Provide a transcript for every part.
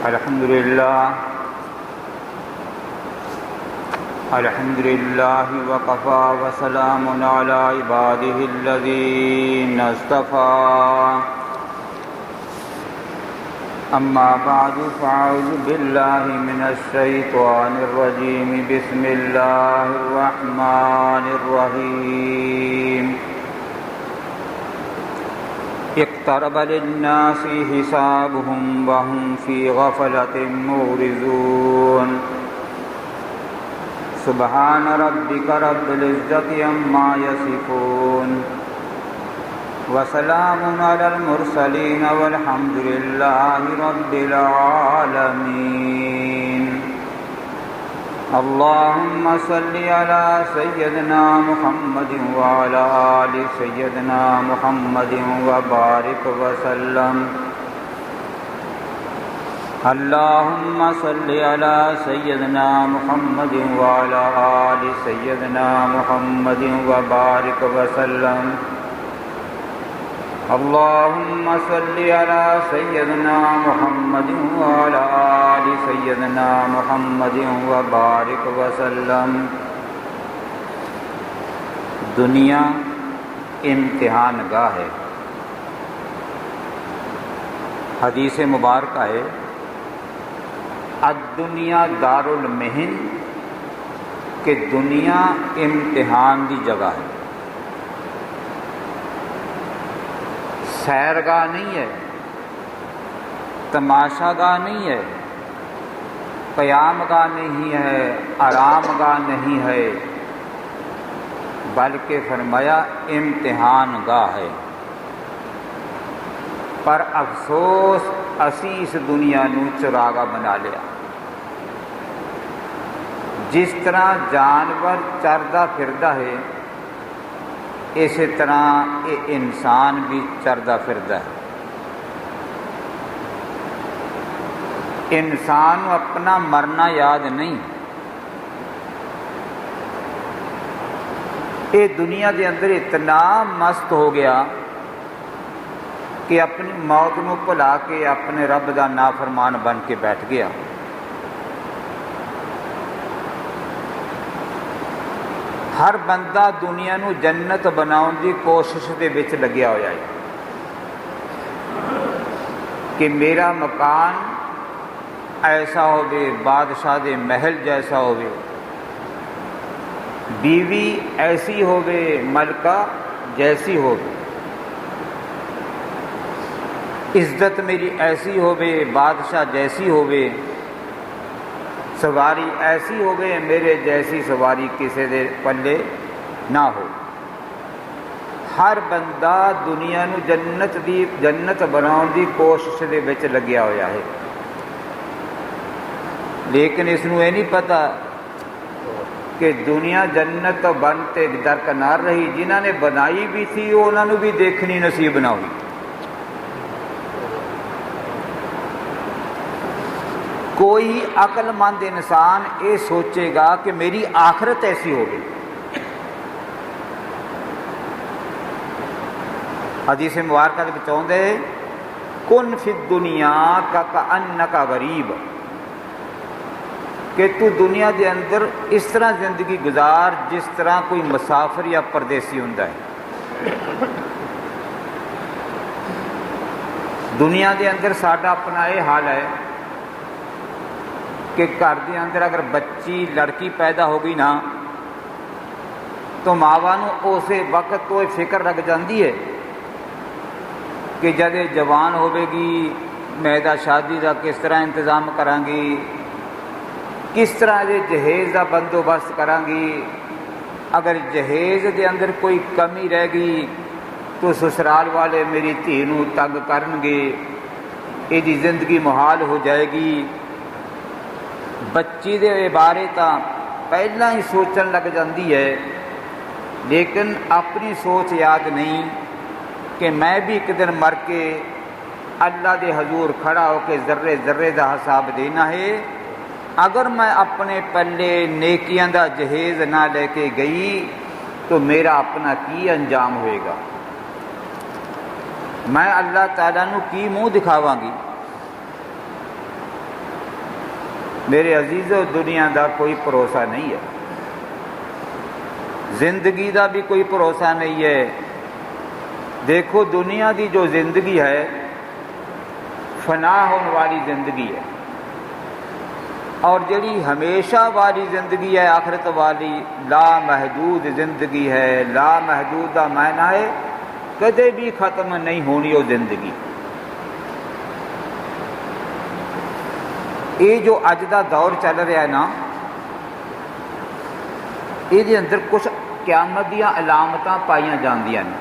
الحمد لله وكفى وسلام على عباده الذين اصطفى أما بعد فأعوذ بالله من الشيطان الرجيم بسم الله الرحمن الرحيم اقترب للناس حسابهم وهم في غفلة معرضون سبحان ربك رب العزة عما يصفون وسلام على المرسلين والحمد لله رب العالمين اللهم صل على سيدنا محمد وعلى آل سيدنا محمد وبارك وسلم اللهم صل على سيدنا محمد وعلى آل سيدنا محمد وبارك وسلم اللهم صل على سيدنا محمد وعلى آل سيدنا محمد وبارك وسلم دنیا امتحان گاہ ہے۔ حدیث مبارکہ ہے الدنیا دار المحن، کہ دنیا امتحان دی جگہ ہے، سیرگاہ نہیں ہے، تماشا گاہ نہیں ہے، قیام گاہ نہیں ہے، آرام گاہ نہیں ہے، بلکہ فرمایا امتحان گاہ ہے۔ پر افسوس اسی اس دنیا نو چراغا بنا لیا۔ جس طرح جانور چردا پھردا ہے، اسی طرح یہ انسان بھی چردا پھردا ہے۔ انسان اپنا مرنا یاد نہیں۔ یہ دنیا کے اندر اتنا مست ہو گیا کہ اپنی موت نو بھلا کے اپنے رب دا نافرمان بن کے بیٹھ گیا۔ ہر بندہ دنیا نو جنت بناؤن دی کوشش دے وچ لگیا ہوا ہے کہ میرا مکان ایسا ہوے، بادشاہ دے محل جیسا ہوے، بیوی ایسی ہوے، ملکہ جیسی ہوے، عزت میری ایسی ہوے، بادشاہ جیسی ہوے، سواری ایسی ہوے، میرے جیسی سواری کسی دے پلے نہ ہو۔ ہر بندہ دنیا نو جنت بناؤن دی کوشش دے وچ لگیا ہوا ہے، لیکن اس نو یہ نہیں پتا کہ دنیا جنت تو بن تے درکنار رہی، جنہاں نے بنائی بھی تھی انہاں نو بھی دیکھنی نصیب نہ ہوئی۔ کوئی عقل مند انسان یہ سوچے گا کہ میری آخرت ایسی ہوگی۔ حدیث مبارکہ کے بچاؤں دے کن فی الدنیا کانک غریب، کہ تو دنیا دے اندر اس طرح زندگی گزار جس طرح کوئی مسافر یا پردیسی ہوندا ہے۔ دنیا دے اندر ساڈا اپنا یہ حال ہے کہ گھر دے اندر اگر بچی لڑکی پیدا ہو گئی نا تو ماواں نوں اسے وقت تو فکر لگ جاندی ہے کہ جب جوان ہوے گی میں دا شادی دا کس طرح انتظام کراں گی، کس طرح دے جہیز دا بندوبست کراں گی، اگر جہیز دے اندر کوئی کمی رہ گئی تو سسرال والے میری دھی نوں تنگ کرن گے، یہ دی زندگی محال ہو جائے گی۔ بچی دے بارے تاں پہلا ہی سوچن لگ جاندی ہے، لیکن اپنی سوچ یاد نہیں کہ میں بھی ایک دن مر کے اللہ دے حضور کھڑا ہو کے ذرے ذرے دا حساب دینا ہے۔ اگر میں اپنے پلے نیکیاں دا جہیز نہ لے کے گئی تو میرا اپنا کی انجام ہوئے گا، میں اللہ تعالیٰ نو کی منہ دکھاواں گی۔ میرے عزیزو دنیا دا کوئی بھروسہ نہیں ہے، زندگی دا بھی کوئی بھروسہ نہیں ہے۔ دیکھو دنیا دی جو زندگی ہے فنا ہونے والی زندگی ہے، اور جڑی ہمیشہ والی زندگی ہے آخرت والی لا محدود زندگی ہے۔ لا محدود کا معنی ہے کدے بھی ختم نہیں ہونی وہ زندگی۔ یہ جو اج دا دور چل رہا ہے نا، یہ اندر کچھ قیامت دیا علامتاں پائیاں جاندیاں نے۔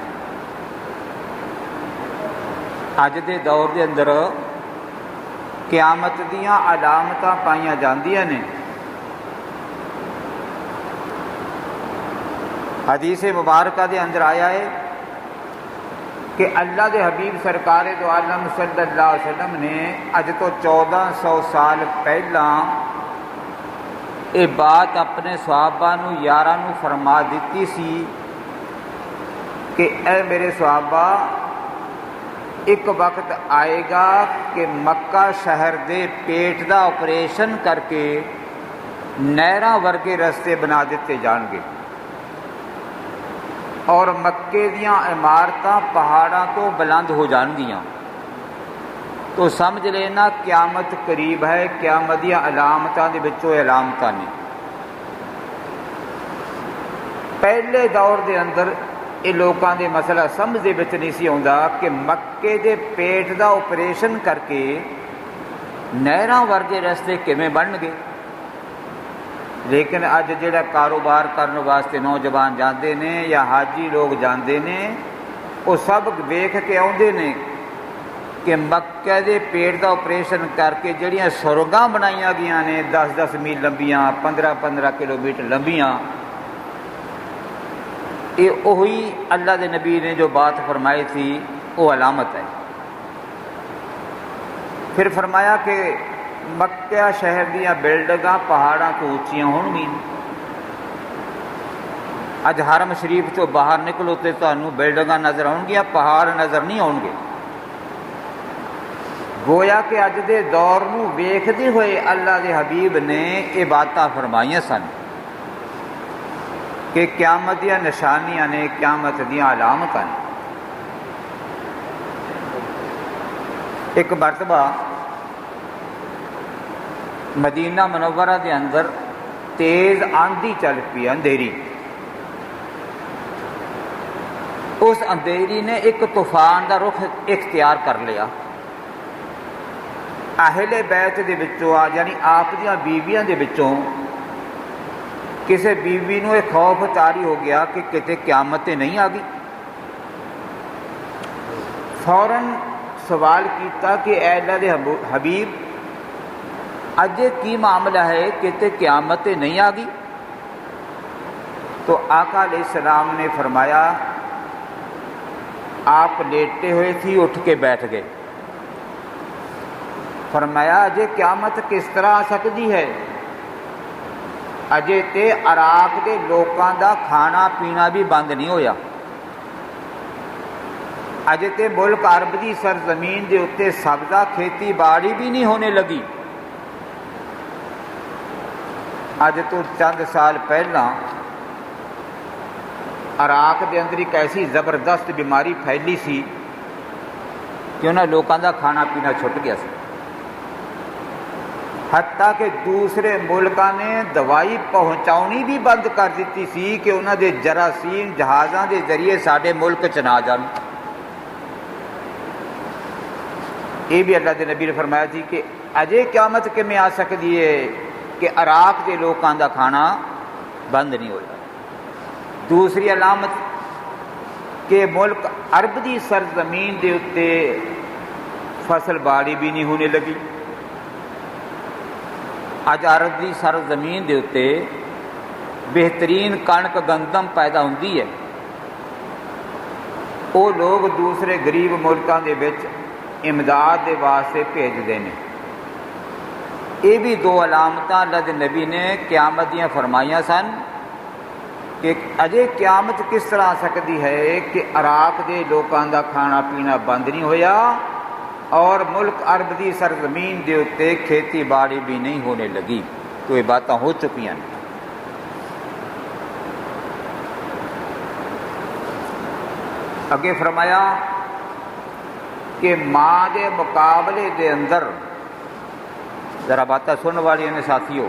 اج دے دور دے اندر قیامت دیاں علامتاں پائیاں جاندیاں نے۔ حدیث مبارکہ دے اندر آیا ہے کہ اللہ دے حبیب سرکار دو عالم صلی اللہ علیہ وسلم نے اج تو 1400 سال پہلا یہ بات اپنے صحابہ نو یاراں نو فرما دیتی سی کہ اے میرے صحابہ، ایک وقت آئے گا کہ مکہ شہر دے پیٹ دا آپریشن کر کے نہراں ورگے رستے بنا دیتے جان گے، اور مکے دیاں عمارتاں پہاڑاں تو بلند ہو جان گیاں۔ تو سمجھ لینا قیامت قریب ہے، قیامت دیاں علامتاں دے وچوں علامتاں نے۔ پہلے دور دے اندر یہ لوگوں کے مسئلہ سمجھ دے وچ نہیں سی آਉਂدا کہ مکے دے پیٹ دا آپریشن کر کے نہراں ورگے رستے کیویں بن گئے۔ لیکن اج جڑا کاروبار کرنے واسطے نوجوان جاندے نے یا حاجی لوگ جاندے نے، وہ سب ویکھ کے آوندے نے کہ مکے دے پیٹ دا آپریشن کر کے جڑیاں سرنگاں بنائیاں گیاں نے 10-10 میل لمبیاں، 15-15 کلومیٹر لمبیاں، یہ وہی اللہ دے نبی نے جو بات فرمائی تھی وہ علامت ہے۔ پھر فرمایا کہ مکہ شہر دیاں بلڈنگاں پہاڑاں تو اونچیاں ہون گی۔ اج حرم شریف تو باہر نکلو تے تانوں بلڈنگاں نظر آؤں گیاں، پہاڑ نظر نہیں آؤ گے۔ گویا کہ اج دے دور نو ویکھدے ہوئے اللہ دے حبیب نے یہ باتاں فرمائیاں سن کہ قیامت دیا نشانیاں نے، قیامت دیا علامتاں نے۔ ایک مرتبہ مدینہ منورہ دے اندر تیز آندھی چل پئی، اندھیری۔ اس اندھیری نے ایک طوفان دا رخ اختیار کر لیا۔ اہل بیت دے وچوں یعنی آپ دیاں بیویاں دے وچوں کسی بیوی نو ایک خوف طاری ہو گیا کہ کتے قیامت نہیں آ گئی۔ فوراً سوال کیتا کہ اے اللہ دے حبیب، اج کی معاملہ ہے کتے قیامت نہیں آ گئی؟ تو آقا علیہ السلام نے فرمایا، آپ لیٹے ہوئے تھی، اٹھ کے بیٹھ گئے۔ فرمایا اجے قیامت کس طرح آ سکتی ہے؟ اجے تے عراق دے لوکاں دا کھانا پینا بھی بند نہیں ہویا، اجے تے ملک عرب دی سرزمین دے اتے سبزہ کھیتی باڑی بھی نہیں ہونے لگی۔ اج تو چند سال پہلا عراق دے اندر ایک ایسی زبردست بیماری پھیلی سی کہ انہاں لوکاں دا کھانا پینا چھٹ گیا سی، حتیٰ کہ دوسرے ملکاں نے دوائی پہنچاؤنی بھی بند کر دیتی سی کہ انہاں دے جراثیم جہازاں دے ذریعے ساڈے ملک چ نہ جان۔ یہ بھی اللہ دے نبی نے فرمایا تھی کہ اجے قیامت کیویں آ سکتی ہے کہ عراق دے لوکاں دا کھانا بند نہیں ہویا۔ دوسری علامت کہ ملک عرب دی سرزمین دے اتے فصل باڑی بھی نہیں ہونے لگی۔ اج عرب دی سرزمین دے اتے بہترین کنک گندم پیدا ہوندی ہے، وہ لوگ دوسرے غریب ملکاں دے وچ امداد دے واسطے بھیجدے نے۔ یہ بھی دو علامتاں اللہ دے نبی نے قیامت دیاں فرمائیاں سن کہ اجے قیامت کس طرح آ سکتی ہے کہ عراق دے لوکاں دا کھانا پینا بند نہیں ہویا، اور ملک عرب دی سرزمین دے اتے کھیتی باڑی بھی نہیں ہونے لگی. تو یہ باتیں ہو چکی ہیں. اگے فرمایا کہ ماں دے مقابلے دے اندر، ذرا باتیں سننے والی نے ساتھیو،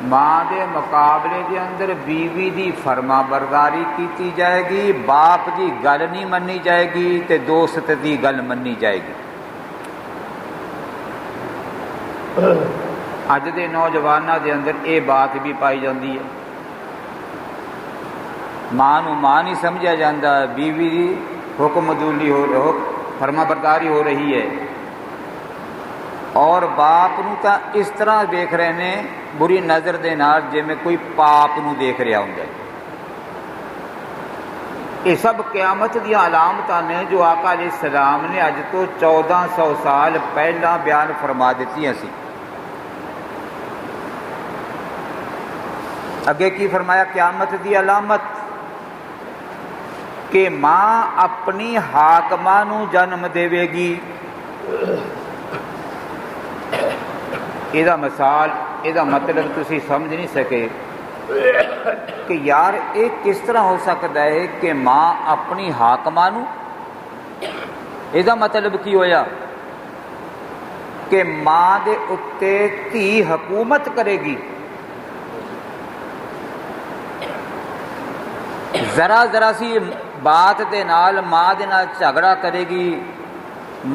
ماں دے مقابلے دے اندر بیوی دی فرما برداری کیتی جائے گی، باپ دی گل نہیں منی جائے گی تے دوست دی گل منی جائے گی. اج دے نوجواناں دے اندر یہ بات بھی پائی جاندی ہے. ماں نو ماں نہیں سمجھا جاتا، بیوی دی حکم عدولی ہو فرما برداری ہو رہی ہے، اور باپ نو تا اس طرح دیکھ رہے نے بری نظر دے نال جویں کوئی پاپ نو دیکھ رہا ہوندا ہے. یہ سب قیامت دیا علامتاں نے جو آقا علیہ السلام نے اج تو 1400 سال پہلا بیان فرما دیتی سی. اگے کی فرمایا قیامت دی علامت کہ ماں اپنی حاکمہ نو جنم دے گی. یہ مثال، یہ مطلب تسی سمجھ نہیں سکے کہ یار یہ کس طرح ہو سکتا ہے کہ ماں اپنی حاکمہ نو، یہ مطلب کی ہویا کہ ماں دے اتے تھی حکومت کرے گی. ذرا ذرا سی بات دے نال ماں دے نال جھگڑا کرے گی،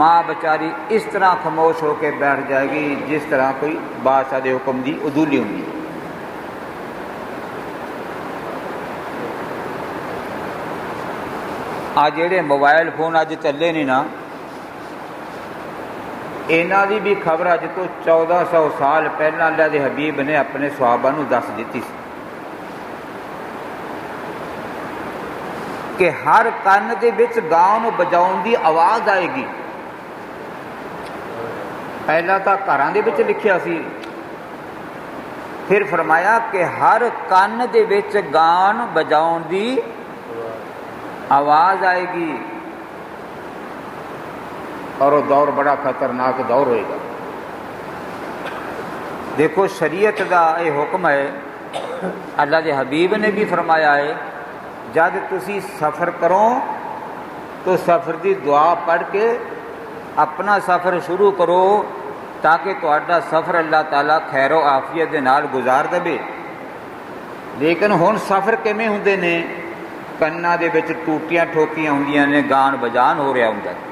ماں بچاری اس طرح خاموش ہو کے بیٹھ جائے گی جس طرح کوئی بادشاہ دے حکم دی عدولی ہوندی. آ جڑے موبائل فون اج چلے نے نا، انہاں دی بھی خبر اج تو 1400 سال پہلا اللہ دے حبیب نے اپنے صحابہ نو دس دیتی سی کہ ہر کن دے وچ گاؤں بجاؤن دی آواز آئے گی. پہلا تو گھراں دے وچ لکھیا سی، پھر فرمایا کہ ہر کن دے وچ گان بجاؤن دی آواز آئے گی، اور وہ دور بڑا خطرناک دور ہوئے گا. دیکھو شریعت دا یہ حکم ہے، اللہ دے حبیب نے بھی فرمایا ہے جب تسی سفر کرو تو سفر دی دعا پڑھ کے اپنا سفر شروع کرو تاکہ تہاڈا سفر اللہ تعالیٰ خیر و عافیت دے نال گزار دے. لیکن ہن سفر کیویں ہوندے نے؟ کناں دے وچ ٹوٹیاں ٹھوکیاں ہوندیاں نے، گان بجان ہو رہا ہوندا ہے.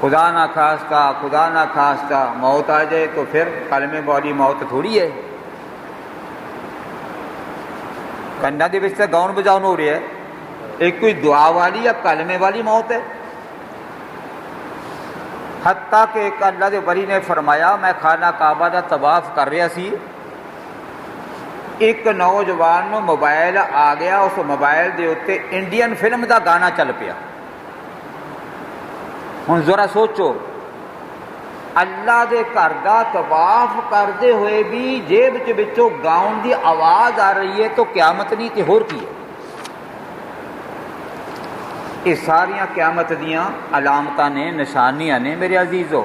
خدا نہ خواستہ موت آ جائے تو پھر کلمے والی موت تھوڑی ہے. کناں دے وچ گاؤن بجاؤن ہو رہا ہے، ایک کوئی دعا والی یا کلمے والی موت ہے. حتیٰ کہ ایک اللہ دے ولی نے فرمایا میں خانہ کعبہ دا طواف کر رہا سی، ایک نوجوان نو موبائل آ گیا، اس موبائل دے اوتے انڈین فلم دا گانا چل پیا. ہن ذرا سوچو اللہ دے گھر دا طواف کردے ہوئے بھی جیب وچوں گاؤن دی آواز آ رہی ہے تو قیامت نہیں تے ہور کی ہے؟ یہ ساریاں قیامت دیاں علامتاں نے، نشانیاں نے میرے عزیزو.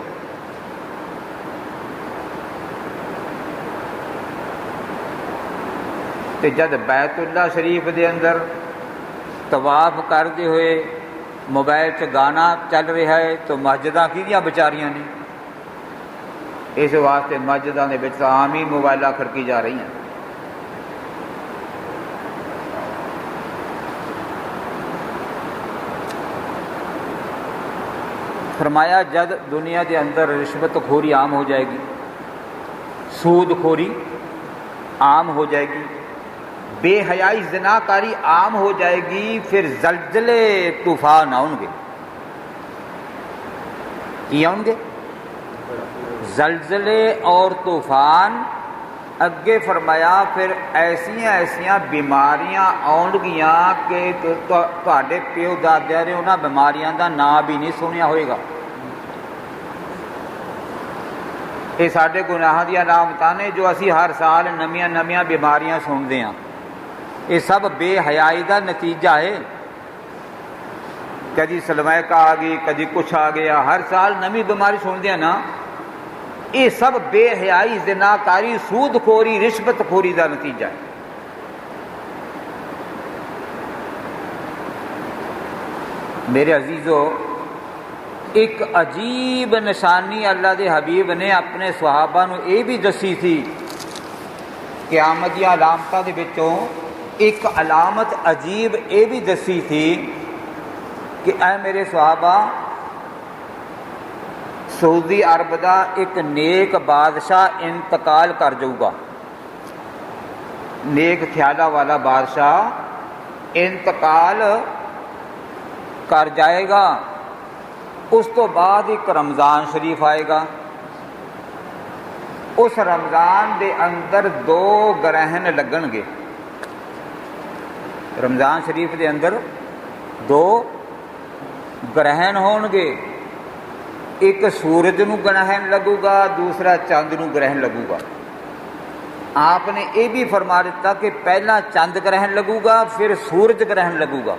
تے جد بیت اللہ شریف دے اندر طواف کردے ہوئے موبائل چ گانا چل رہا ہے تو مسجداں کیدیاں بچاریاں نے؟ اس واسطے مسجداں دے وچ عام ہی موبائلاں کھڑکی جا رہی ہیں. فرمایا جد دنیا کے اندر رشوت خوری عام ہو جائے گی، سود خوری عام ہو جائے گی، بے حیائی زناکاری عام ہو جائے گی، پھر زلزلے طوفان آؤں گے. کی آؤں گے؟ زلزلے اور طوفان. اگے فرمایا پھر ایسیاں بیماریاں آؤں گیاں کہ تہاڈے پیو دادیاں نے انہاں بیماریاں دا نام بھی نہیں سنیا ہوئے گا. یہ ساڈے گناہاں دی علامتاں نے جو اسی ہر سال نمیاں بیماریاں سنتے ہیں. یہ سب بے حیائی دا نتیجہ ہے. کدی سلمائکا آ گئی، کدی کچھ آ گیا، ہر سال نویں بیماری سنتے ہیں نا. یہ سب بے حیائی، زناکاری، سود خوری، رشوت خوری کا نتیجہ ہے. میرے عزیزو، ایک عجیب نشانی اللہ دے حبیب نے اپنے صحابہ نو یہ بھی دسی تھی. قیامت دی علامتاں دے وچوں ایک علامت عجیب یہ بھی دسی تھی کہ اے میرے صحابہ، سعودی عرب دا ایک نیک بادشاہ انتقال کر جاؤ گا. نیک خیالہ والا بادشاہ انتقال کر جائے گا. اس تو بعد ایک رمضان شریف آئے گا. اس رمضان دے اندر 2 گرہن لگن گے. رمضان شریف دے اندر 2 گرہن ہون گے. ایک سورج نو گرہن لگو گا، دوسرا چاند نو گرہن لگو گا. آپ نے یہ بھی فرما دیتا کہ پہلا چاند گرہن لگو گا، پھر سورج گرہن لگو گا.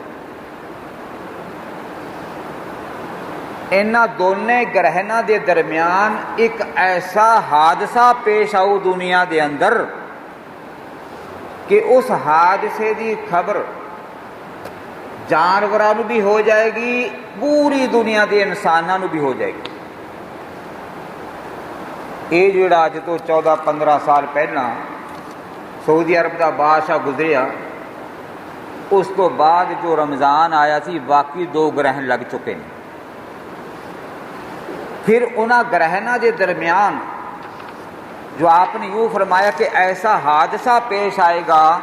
انہاں دونوں گرہناں دے درمیان ایک ایسا حادثہ پیش آؤ دنیا دے اندر کہ اس حادثے دی خبر جانوراں نو بھی ہو جائے گی، پوری دنیا دے انساناں نو بھی ہو جائے گی. یہ جڑا اج تو 14-15 سال پہلا سعودی عرب دا بادشاہ گزریا، اس تو بعد جو رمضان آیا سی باقی 2 گرہن لگ چکے ہیں. پھر انہاں گرہناں دے درمیان جو آپ نے یوں فرمایا کہ ایسا حادثہ پیش آئے گا،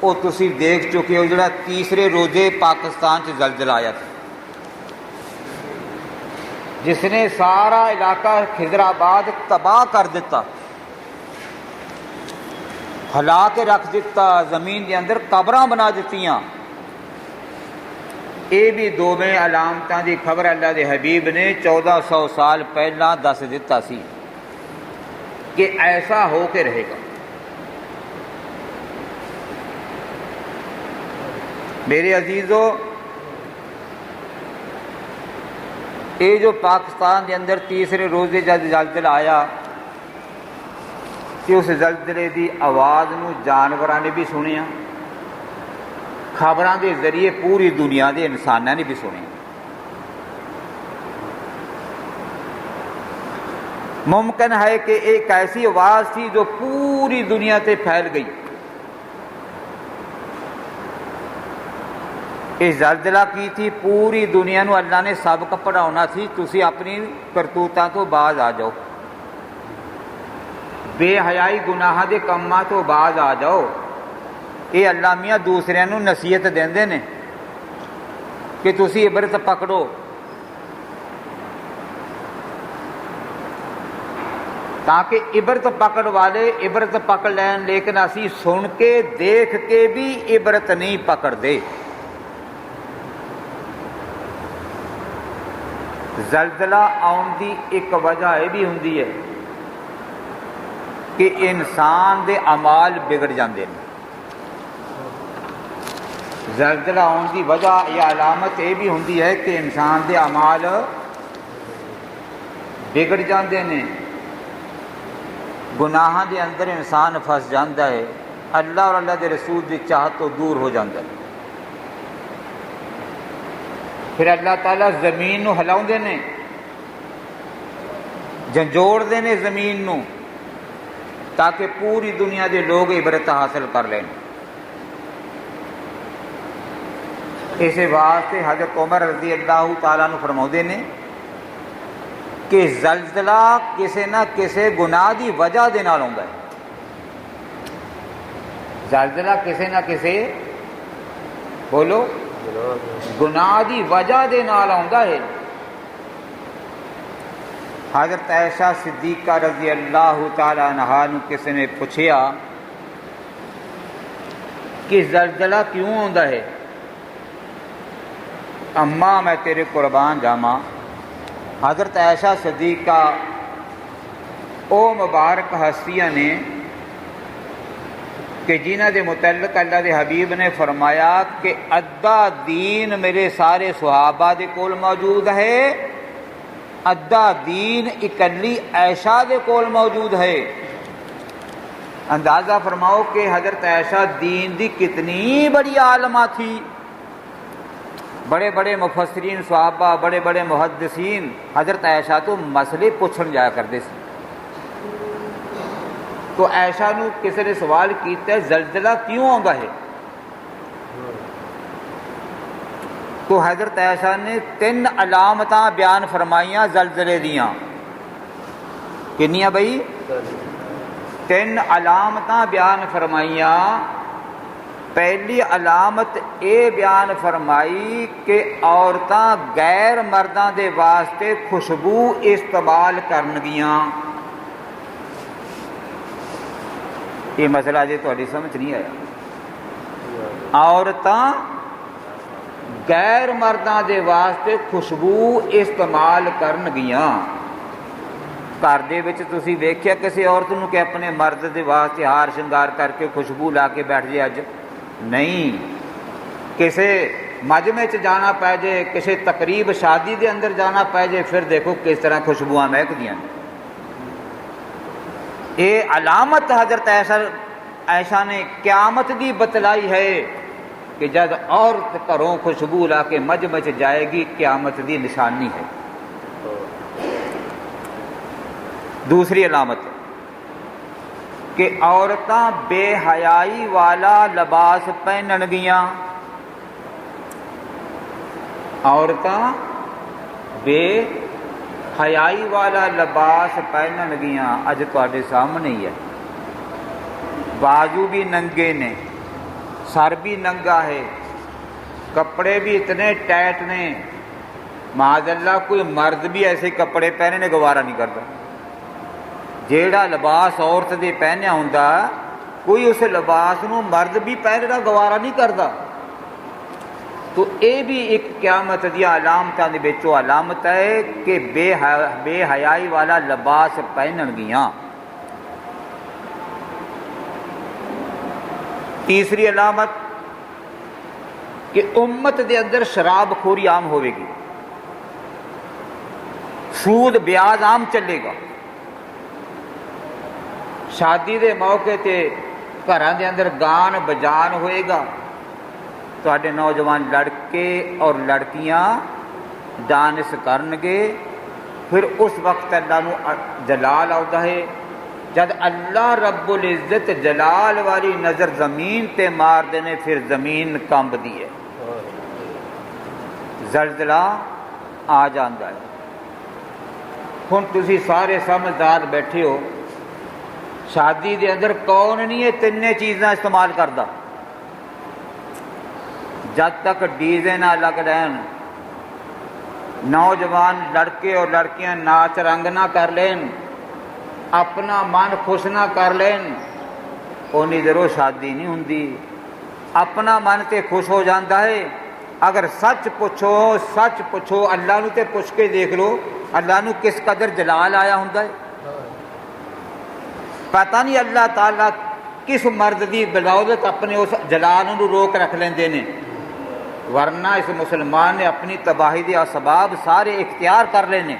وہ تسی دیکھ چکے ہو جڑا تیسرے روزے پاکستان سے زلزلہ آیا تھا، جس نے سارا علاقہ خضرآباد تباہ کر دیتا، ہلا کے رکھ دیتا، زمین کے اندر قبراں بنا دیتیاں. یہ بھی 2 علامتاں دی خبر اللہ دے حبیب نے 1400 سال پہلا دس دیتا سی کہ ایسا ہو کے رہے گا. میرے عزیزو، یہ جو پاکستان کے اندر تیسرے روزے جب زلزلہ آیا کہ اس زلزلے دی آواز نو جانوراں نے بھی سنیا، خبراں دے ذریعے پوری دنیا دے انساناں نے بھی سنیا. ممکن ہے کہ ایک ایسی آواز تھی جو پوری دنیا تے پھیل گئی. یہ زلزلہ کی تھی پوری دنیا نو اللہ نے سبق پڑھاؤنا تھی، تسی اپنی کرتوتاں تو باز آ جاؤ، بے حیائی گناہ دے کماں تو باز آ جاؤ. یہ اللہ میاں دوسرے نو نصیحت دیندے نے کہ تسی عبرت پکڑو. تاکہ عبرت پکڑ والے عبرت پکڑ لین، لیکن اسی سن کے دیکھ کے بھی عبرت نہیں پکڑ دے. زلزلہ آن دی ایک وجہ یہ بھی ہوندی ہے کہ انسان دے اعمال بگڑ جاندے ہیں. زلزلہ آن دی وجہ یا علامت یہ بھی ہوندی ہے کہ انسان دے اعمال بگڑ جاندے نے، گناہاں دے اندر انسان پھنس جاندا ہے، اللہ اور اللہ دے رسول دی چاہت تو دور ہو جاندا ہے. پھر اللہ تعالیٰ زمین نو ہلاؤندے نے، جھنجوڑ دے نے زمین نو، تاکہ پوری دنیا دے لوگ عبرت حاصل کر لیں. اس واسطے حضرت عمر رضی اللہ تعالیٰ عنہ فرماؤندے نے کہ زلزلہ کسے نہ کسے گناہ دی وجہ دے نال ہوندا ہے. زلزلہ کسے نہ کسے، بولو، گناہ دی وجہ دے نال ہوندا ہے. حضرت عائشہ صدیقہ رضی اللہ تعالی عنہا نو کسی نے پوچھیا کہ زلزلہ کیوں ہوندا ہے؟ اماں میں تیرے قربان جاواں، حضرت عائشہ صدیقہ او مبارک ہستیاں نے کہ جنہ دے متعلق اللہ دے حبیب نے فرمایا کہ ادھا دین میرے سارے صحابہ دے کول موجود ہے، ادھا دین اکلی عائشہ دے کول موجود ہے۔ اندازہ فرماؤ کہ حضرت عائشہ دین دی کتنی بڑی عالمہ تھی۔ بڑے بڑے مفسرین صحابہ، بڑے بڑے محدثین حضرت عائشہ تو مسئلے پوچھن جایا کرتے سی۔ تو عائشہ نو کسی نے سوال کیتا ہے زلزلہ کیوں آندا ہے؟ تو حضرت عائشہ نے 3 علامتاں بیان فرمائیاں زلزلے دیاں۔ کنیاں بھائی؟ 3 علامتاں بیان فرمائیاں۔ پہلی علامت یہ بیان فرمائی کہ عورتاں غیر مرداں دے واسطے خوشبو استعمال کرنگیاں۔ یہ مسئلہ جی تھوڑی سمجھ نہیں آیا۔ عورتاں غیر مرداں دے واسطے خوشبو استعمال کرنگیاں۔ گھر دے وچ تسی ویکھیا کسی عورت نوں کہ اپنے مرد دے واسطے ہار شنگار کر کے خوشبو لا کے بیٹھ جائے؟ اج نہیں۔ کسی مجمع چ جانا پے جے، کسی تقریب شادی دے اندر جانا پے جے، پھر دیکھو کس طرح خوشبوئاں مہکدیاں۔ یہ علامت حضرت عائشہ نے قیامت دی بتلائی ہے کہ جب عورت گھروں خوشبو لا کے مجمع چ جائے گی قیامت دی نشانی ہے۔ دوسری علامت کہ عورتاں بے حیائی والا لباس پہنن گیاں۔ عورتاں بے حیائی والا لباس پہنن گیاں۔ اج تواڈے سامنے ہی ہے، بازو بھی ننگے نے، سر بھی ننگا ہے، کپڑے بھی اتنے ٹائٹ نے، معاذ اللہ کوئی مرد بھی ایسے کپڑے پہننے گوارا نہیں کرتا۔ جیڑا لباس عورت دے پہنیا ہوندا کوئی اس لباس نو مرد بھی پہننا گوارا نہیں کرتا۔ تو اے بھی ایک قیامت دی علامتاں دے وچوں علامت ہے کہ بے حیائی والا لباس پہنن گیاں۔ تیسری علامت کہ امت دے اندر شراب خوری عام ہوے گی، سود بیاض عام چلے گا۔ شادی دے موقع تے گھراں دے اندر گان بجان ہوئے گا، تواڈے نوجوان لڑکے اور لڑکیاں ڈانس کرنگے، پھر اس وقت اللہ نو جلال آؤدا ہے۔ جد اللہ رب العزت جلال والی نظر زمین تے مار دینے پھر زمین کمب دی ہے، زلزلہ آ جاندا ہے۔ ہن تسی سارے سمجھدار بیٹھے ہو، شادی دے اندر کون نہیں ہے 3 چیزاں استعمال کردا؟ جد تک ڈی جے نہ لگ رہن، نوجوان لڑکے اور لڑکیاں ناچ رنگ نہ کر لین، اپنا من خوش نہ کر لین، اونی دیر وہ شادی نہیں ہوندی۔ اپنا من تے خوش ہو جاندہ ہے۔ اگر سچ پوچھو اللہ نو تے پوچھ کے دیکھ لو اللہ نو کس قدر جلال آیا ہوندا ہے۔ پتہ نہیں اللہ تعالیٰ کس مرد دی بدولت اپنے اس جلال نو روک رکھ لیندے نے، ورنہ اس مسلمان نے اپنی تباہی دے اسباب سارے اختیار کر لینے۔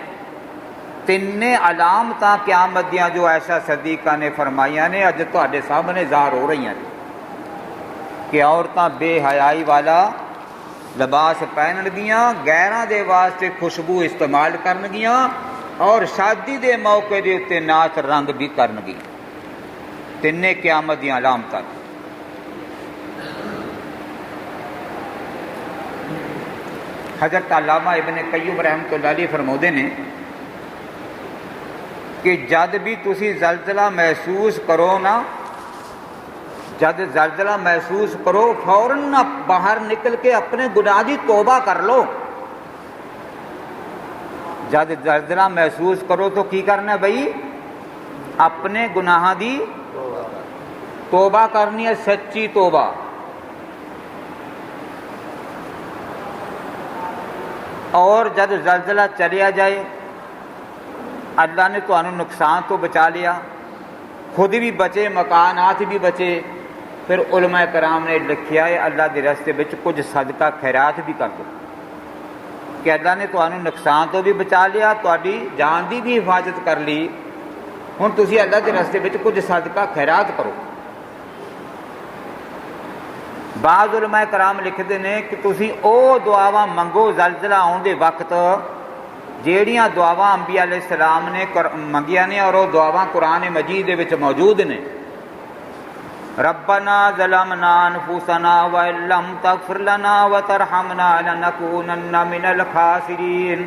3 علامتاں قیامت دیاں جو عائشہ صدیقہ نے فرمائیاں نے اج تواڈے سامنے ظاہر ہو رہی ہیں کہ عورتاں بے حیائی والا لباس پہنن گیاں، غیراں دے واسطے خوشبو استعمال کرن گیاں، اور شادی دے موقع دے اتے ناچ رنگ بھی کرن گیاں۔ 3 قیامت دیاں علامتاں۔ حضرت علامہ ابن قیم رحمۃ اللہ علیہ فرماؤندے نے کہ جد بھی تسی زلزلہ محسوس کرو نا، جد زلزلہ محسوس کرو فوراً نہ باہر نکل کے اپنے گناہ دی توبہ کر لو۔ جد زلزلہ محسوس کرو تو کی کرنا ہے بھائی؟ اپنے گناہ دی توبہ کرنی ہے، سچی توبہ۔ اور جد زلزلہ چلیا جائے، اللہ نے تو نقصان تو بچا لیا، خود بھی بچے، مکانات بھی بچے، پھر علماء کرام نے لکھیا ہے اللہ دے راستے وچ کچھ صدقہ خیرات بھی کر دو کہ اللہ نے تمہیں نقصان تو بھی بچا لیا، تہاڈی جان دی بھی حفاظت کر لی، ہن تسی اللہ دے راستے وچ کچھ صدقہ خیرات کرو۔ بعض علماء کرام لکھتے ہیں کہ تسی او دعاواں منگو زلزلہ آن دے وقت جیڑیاں دعاواں انبیاء علیہ السلام نے منگیاں نے، اور وہ دعاواں قرآن مجید دے وچ موجود نے۔ ربنا ظلمنا انفسنا وان لم تغفر لنا وترحمنا لنكونن من الخاسرین،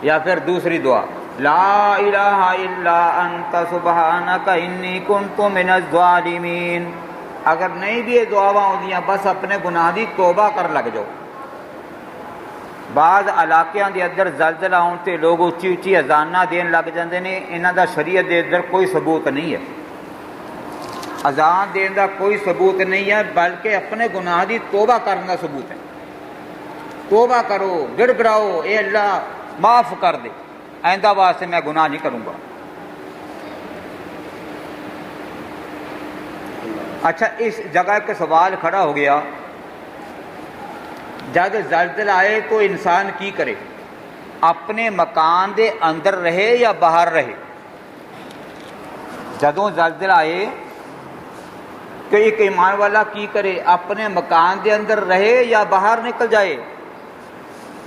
یا پھر دوسری دعا لا الہ الا انت سبحانک انی کنت من الظالمین۔ اگر نہیں بھی یہ دعاواں ہوندیاں بس اپنے گناہ دی توبہ کر لگ جاؤ۔ بعض علاقیاں دے اندر زلزلہ آن تے لوگ اچھی اچھی اذاناں دین لگ جاندے نے، انہاں دا شریعت دے اندر کوئی ثبوت نہیں ہے، اذان دین دا کوئی ثبوت نہیں ہے، بلکہ اپنے گناہ دی توبہ کرنا ثبوت ہے۔ توبہ کرو، گڑ گڑاؤ، اے اللہ معاف کر دے، آئندہ واسطے میں گناہ نہیں کروں گا۔ اچھا، اس جگہ ایک سوال کھڑا ہو گیا، جب زلزلہ آئے تو انسان کی کرے؟ اپنے مکان دے اندر رہے یا باہر رہے؟ جدوں زلزلہ آئے تو ایک ایمان والا کی کرے؟ اپنے مکان دے اندر رہے یا باہر نکل جائے؟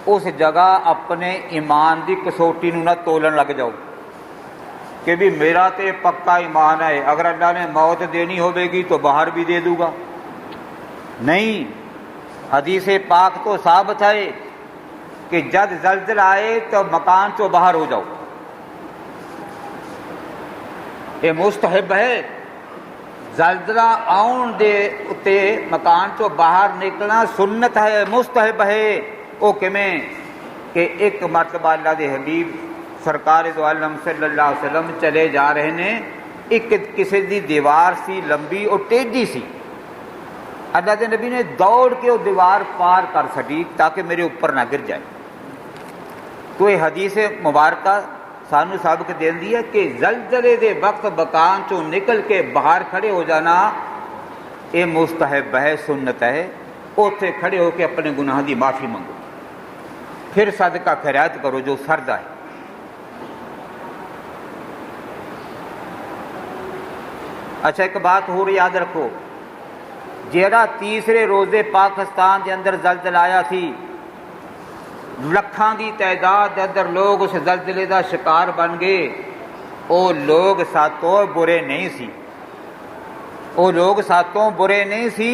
اس جگہ اپنے ایمان دی کسوٹی نو نہ تولن لگ جاؤ کہ بھی میرا تے پکا ایمان ہے، اگر اللہ نے موت دینی ہوے گی تو باہر بھی دے دوں گا۔ نہیں، حدیث پاک تو ثابت ہے کہ جب زلزلہ آئے تو مکان چو باہر ہو جاؤ، یہ مستحب ہے۔ زلزلہ آن دے اتے مکان چو باہر نکلنا سنت ہے، مستحب ہے۔ او کمیں کہ ایک مرتبہ اللہ دے حبیب سرکار دو عالم صلی اللہ علیہ وسلم چلے جا رہے نے، ایک کسی دی دیوار سی لمبی اور ٹیڑھی سی، اللہ دے نبی نے دوڑ کے وہ دیوار پار کر سکی تاکہ میرے اوپر نہ گر جائے۔ تو یہ حدیث مبارکہ سانو سابق دین دی ہے کہ زلزلے دے وقت مکان چوں نکل کے باہر کھڑے ہو جانا یہ مستحب ہے، سنت ہے۔ اوتھے کھڑے ہو کے اپنے گناہ دی معافی منگو، پھر صدقہ خیرات کرو جو فرض ہے۔ اچھا، ایک بات اور یاد رکھو، جیڑا تیسرے روزے پاکستان دے اندر زلزلہ آیا تھی، لکھاں دی تعداد دے اندر لوگ اس زلزلے دا شکار بن گئے، او لوگ ساتوں برے نہیں سی، او لوگ ساتوں برے نہیں سی۔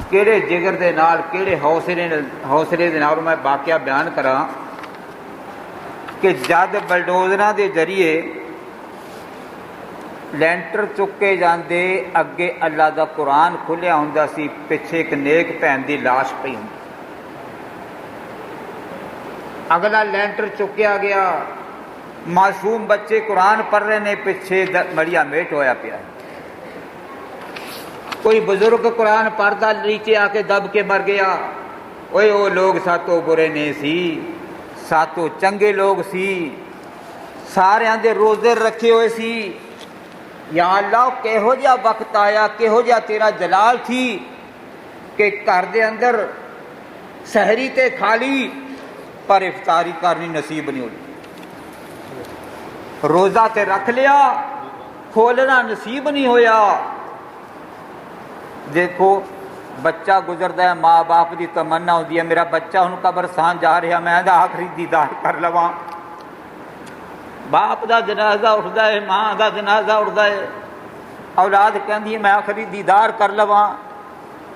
کیڑے جگر دے نال، کیڑے حوصلے دے نال میں واقعہ بیان کراں کہ جد بلڈوزراں دے ذریعے لینٹر چکے جاندے، اگے اللہ دا قرآن کھلیا ہوندا سی، پیچھے ایک نیک بھین دی لاش پئی ہوندی، اگلا لینٹر چکیا گیا، معصوم بچے قرآن پڑھ رہے نے، پیچھے مریا میٹ ہویا پیا ہے، کوئی بزرگ قرآن پڑھدا نیچے آ کے دب کے مر گیا۔ اوے وہ لوگ ساتوں برے نہیں سی، ساتوں چنگے لوگ سی، ساریاں دے روزے رکھے ہوئے سی۔ یا اللہ کہو جا وقت آیا، کہو جا تیرا جلال تھی کہ گھر دے اندر سحری تے کھالی پر افطاری کرنی نصیب نہیں ہوئی، روزہ تے رکھ لیا کھولنا نصیب نہیں ہویا۔ دیکھو بچہ گزردا ہے، ماں باپ دی تمنا ہوندی ہے میرا بچہ ہن قبرستان جا رہا، میں دا آخری دیدار کر لواں۔ باپ دا جنازہ اٹھدا ہے، ماں دا جنازہ اٹھدا ہے، اولاد کہندی ہے میں آخری دیدار کر لواں۔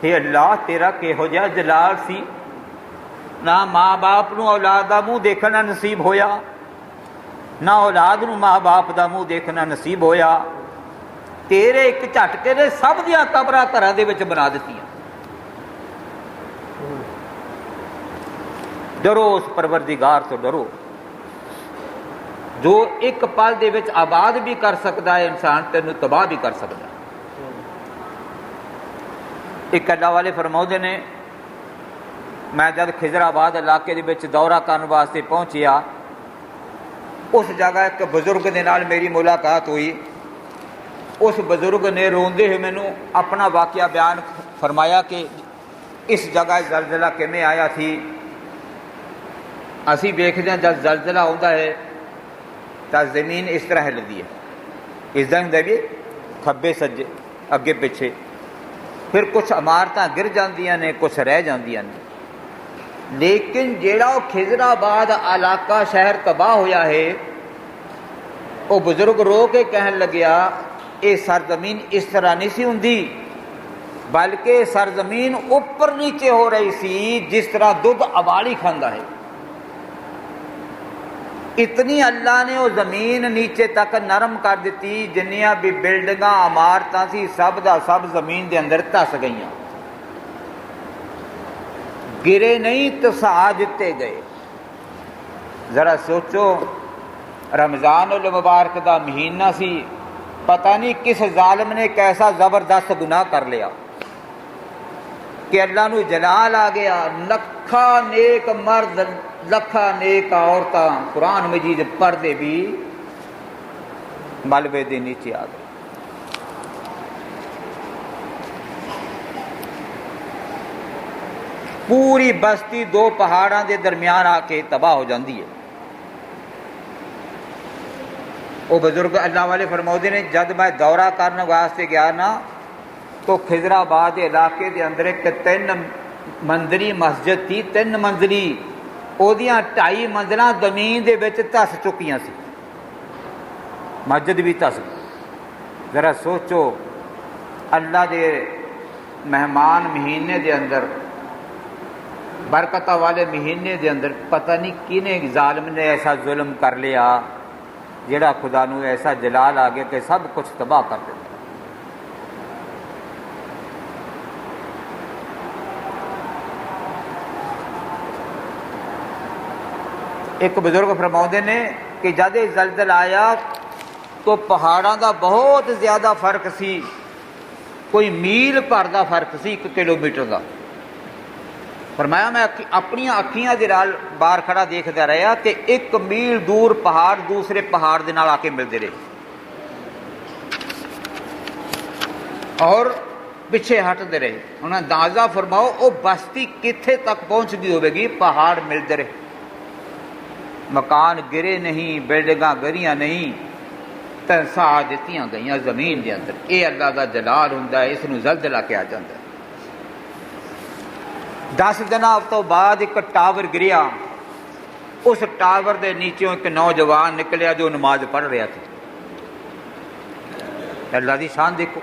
اے اللہ تیرا کہو جہا جلال سی، نہ ماں باپ نو اولاد دا منہ دیکھنا نصیب ہویا، نہ اولاد نو ماں باپ دا منہ دیکھنا نصیب ہویا۔ تیرے ایک جھٹکے نے سب دیاں قبراں گھراں دے وچ بنا دتیاں۔ ڈرو اس پروردگار تو ڈرو جو ایک پل دے وچ آباد بھی کر سکتا ہے انسان، تینوں تباہ بھی کر سکتا ہے۔ ایک اللہ والے فرماؤندے نے، میں جب خضر آباد علاقے دے وچ دورہ کرن واسطے پہنچیا، اس جگہ ایک بزرگ دے نال میری ملاقات ہوئی، اس بزرگ نے روندے ہوئے مینوں اپنا واقعہ بیان فرمایا کہ اس جگہ زلزلہ کیویں آیا سی۔ اسی ویکھدے ہاں جب زلزلہ آتا ہے تو زمین اس طرح ہلدی ہے، اس طرح ہوندا بھی کھبے سجے اگے پیچھے، پھر کچھ عمارتاں گر جاندیاں نے، کچھ رہ جاندیاں نے۔ لیکن جیڑا وہ خضرآباد علاقہ شہر تباہ ہویا ہے، وہ بزرگ رو کے کہن لگیا یہ سرزمین اس طرح نہیں سی ہوندی، بلکہ سرزمین اوپر نیچے ہو رہی سی جس طرح دودھ ابالی کھاندا ہے۔ اتنی اللہ نے وہ زمین نیچے تک نرم کر دیتی، جنیاں بھی بلڈنگاں عمارتاں سی سب دا سب زمین دے اندر دس گئیاں، گرے نہیں تو سہا دتے گئے۔ ذرا سوچو، رمضان المبارک دا مہینہ سی، پتہ نہیں کس ظالم نے کیسا زبردست گناہ کر لیا کہ اللہ نو جلال آ گیا، لکھا نیک مرد لکھا نیک عورتاں قرآن مجید پڑھتے بھی ملبے دے نیچے آ گئے۔ پوری بستی دو پہاڑاں دے درمیان آ کے تباہ ہو جاندی ہے۔ وہ بزرگ اللہ والے فرماؤدے نے جد میں دورہ کرنے واسطے گیا نا تو خضرآباد علاقے دے اندر ایک 3 منزلی مسجد تھی، 3 منزلی، اودیاں 2.5 منزلاں زمین دے وچ دس چکیاں سی، مسجد بھی دس۔ ذرا سوچو، اللہ دے مہمان مہینے دے اندر، برکتہ والے مہینے دے اندر پتہ نہیں کنے ظالم نے ایسا ظلم کر لیا جڑا خدا نو ایسا جلال آ گیا کہ سب کچھ تباہ کر دے۔ ایک بزرگ فرماؤندے نے کہ جد زلزلہ آیا تو پہاڑاں دا بہت زیادہ فرق سی، کوئی میل بھر دا فرق سی، 1 کلومیٹر دا۔ فرمایا میں اپنی اکھیاں دے نال باہر کھڑا دیکھدا رہا کہ 1 میل دور پہاڑ دوسرے پہاڑ دے نال آ کے ملتے رہے اور پیچھے ہٹتے رہے۔ انہاں اندازہ فرماؤ وہ بستی کتھے تک پہنچ گئی ہوے گی، پہاڑ ملتے رہے، مکان گرے نہیں، بلڈنگاں گریاں نہیں، تنسا دتیاں گئیاں زمین دے اندر۔ اے اللہ دا جلال ہوندا ہے، اس نو زلزلہ کہا جاندا ہے۔ 10 دن تو بعد ایک ٹاور گریا، اس ٹاور دے نیچے ایک نوجوان نکلیا جو نماز پڑھ رہا تھا۔ اللہ دی شان دیکھو،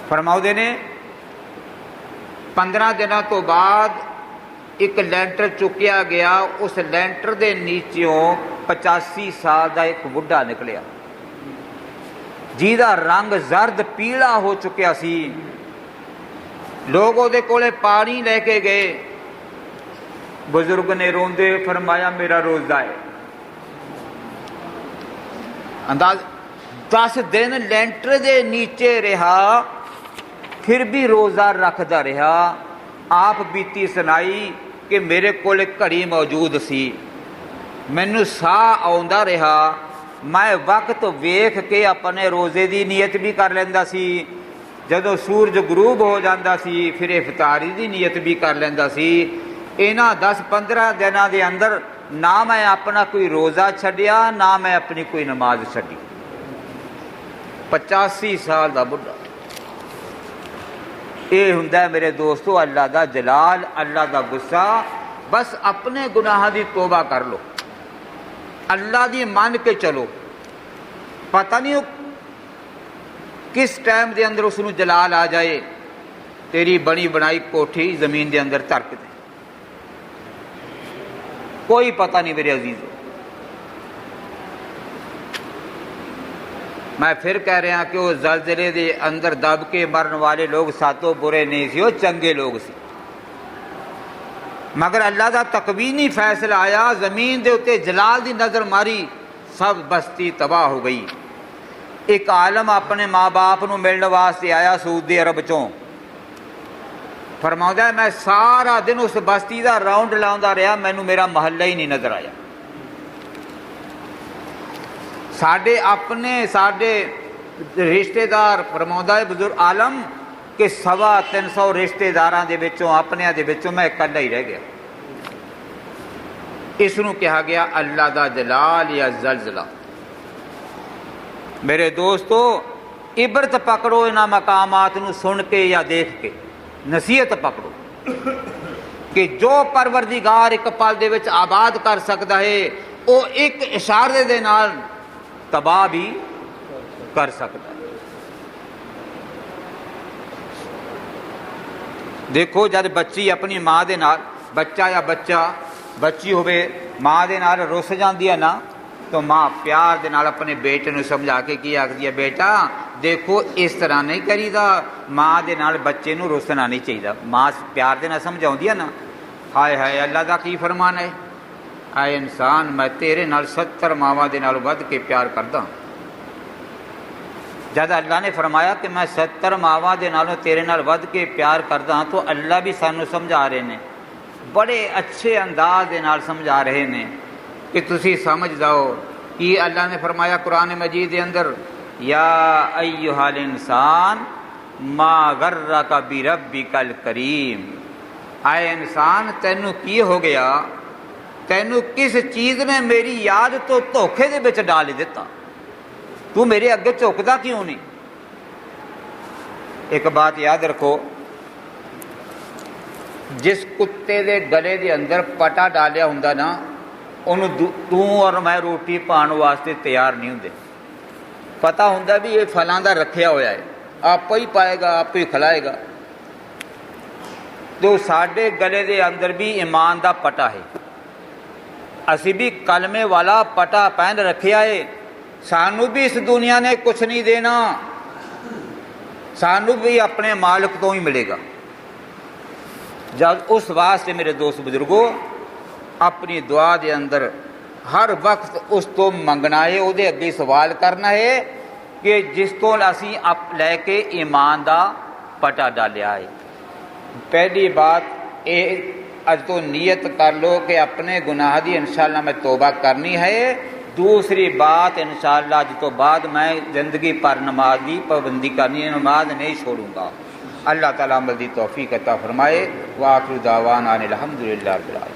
فرماؤدے نے 15 دنوں تو بعد ایک لینٹر چکیا گیا، اس لینٹر دے نیچوں 85 سال دا ایک بڈھا نکلیا جیدہ رنگ زرد پیلا ہو چکیا سی۔ لوگ دے کولے پانی لے کے گئے، بزرگ نے روندے فرمایا میرا روزہ ہے۔ انداز 10 دن لینٹر دے نیچے رہا، پھر بھی روزہ رکھدا رہا۔ آپ بیتی سنائی کہ میرے کولے گھڑی موجود سی، مینوں ساہ آوندا رہا، میں وقت ویکھ کے اپنے روزے دی نیت بھی کر لیندا سی، جدوں سورج غروب ہو جاندہ سی پھر افطاری دی نیت بھی کر لیندا سی۔ انہاں 10-15 دنوں دے اندر نہ میں اپنا کوئی روزہ چھڈیا، نہ میں اپنی کوئی نماز چھڈی۔ 85 سال دا بڈھا۔ یہ ہوندا ہے میرے دوستو اللہ دا جلال، اللہ دا غصہ۔ بس اپنے گناہ دی توبہ کر لو، اللہ دی مان کے چلو، پتہ نہیں کس ٹائم دے اندر اس نو جلال آ جائے، تیری بنی بنائی کوٹھی زمین دے اندر ترک دے، کوئی پتہ نہیں میرے عزیزو۔ میں پھر کہہ رہا ہوں کہ وہ زلزلے دے اندر دب کے مرن والے لوگ ساتوں برے نہیں سی، وہ چنگے لوگ سی، مگر اللہ دا تقوینی فیصلہ آیا، زمین دے اتے جلال دی نظر ماری، سب بستی تباہ ہو گئی۔ ایک عالم اپنے ماں باپ نو ملنے واسطے آیا سعودی عرب چوں، فرماؤندا ہے میں سارا دن اس بستی دا راؤنڈ لاؤندا رہا، مینوں میرا محلہ ہی نہیں نظر آیا۔ ساڈے رشتے دار فرماؤندا ہے بزرگ عالم کہ 350 رشتے داراں دے وچوں اپنیاں دے وچوں میں اکلا ہی رہ گیا. اس نوں کہا گیا اللہ دا جلال یا زلزلہ. میرے دوستو عبرت پکڑو انہاں مقامات نو سن کے یا دیکھ کے, نصیحت پکڑو کہ جو پروردگار ایک پل دے وچ آباد کر سکتا ہے وہ ایک اشارے دے نال تباہ بھی کر سکتا ہے. دیکھو جب بچی اپنی ماں دے نال, بچہ یا بچی ہوئے ماں دے نال رس جاندی ہے نا, تو ماں پیار دے نال اپنے بیٹے نو سمجھا کے کی آخدی ہے بیٹا دیکھو اس طرح نہیں کری دا, ماں دے نال بچے نو رسنا نہیں چاہیے. ماں پیار دے نال سمجھاؤندی ہے نا. ہائے ہائے اللہ دا کی فرمان ہے, اے انسان میں تیرے نال 70 ماواں دے نال ود کے پیار کردا. جب اللہ نے فرمایا کہ میں 70 ماواں دے نالوں تیرے نال ود کے پیار کردا, تو اللہ بھی سانو سمجھا رہے ہیں, بڑے اچھے انداز دے نال سمجھا رہے ہیں کہ تسی سمجھ جاؤ. کہ اللہ نے فرمایا قرآن مجید دے اندر یا ایھا الانسان ما غرک بربک الکریم, اے انسان تینوں کی ہو گیا, تینوں کس چیز نے میری یاد تو دھوکھے دے وچ ڈال دیتا, تو میرے اگے جھکدا کیوں نہیں. ایک بات یاد رکھو, جس کتے دے گلے دے اندر پٹا ڈالیا ہوندا نا, انہوں تو اور میں روٹی پان واسطے تیار نہیں ہوندے. پتہ ہوندا بھی یہ فلاں دا رکھیا ہویا ہے, آپ ہی پائے گا آپ ہی کھلائے گا. تو ساڈے گلے دے اندر بھی ایمان دا پٹا ہے, اسی بھی کلمے والا پٹا پہن رکھیا ہے. سانو بھی اس دنیا نے کچھ نہیں دینا, سانو بھی اپنے مالک تو ہی ملے گا. جب اس واسطے میرے دوست بزرگوں اپنی دعا دے اندر ہر وقت اس تو منگنا ہے, وہ دے اگے سوال کرنا ہے کہ جس تو اسی لے کے ایمان دا پٹا ڈالیا ہے. پہلی بات اے اج تو نیت کر لو کہ اپنے گناہ دی انشاءاللہ میں توبہ کرنی ہے. دوسری بات انشاءاللہ اج تو بعد میں زندگی پر نماز دی پابندی کرنی ہے, نماز نہیں چھوڑوں گا. اللہ تعالیٰ عمل دی توفیق عطا فرمائے. وآخر دعوانا الحمدللہ رب العالمین.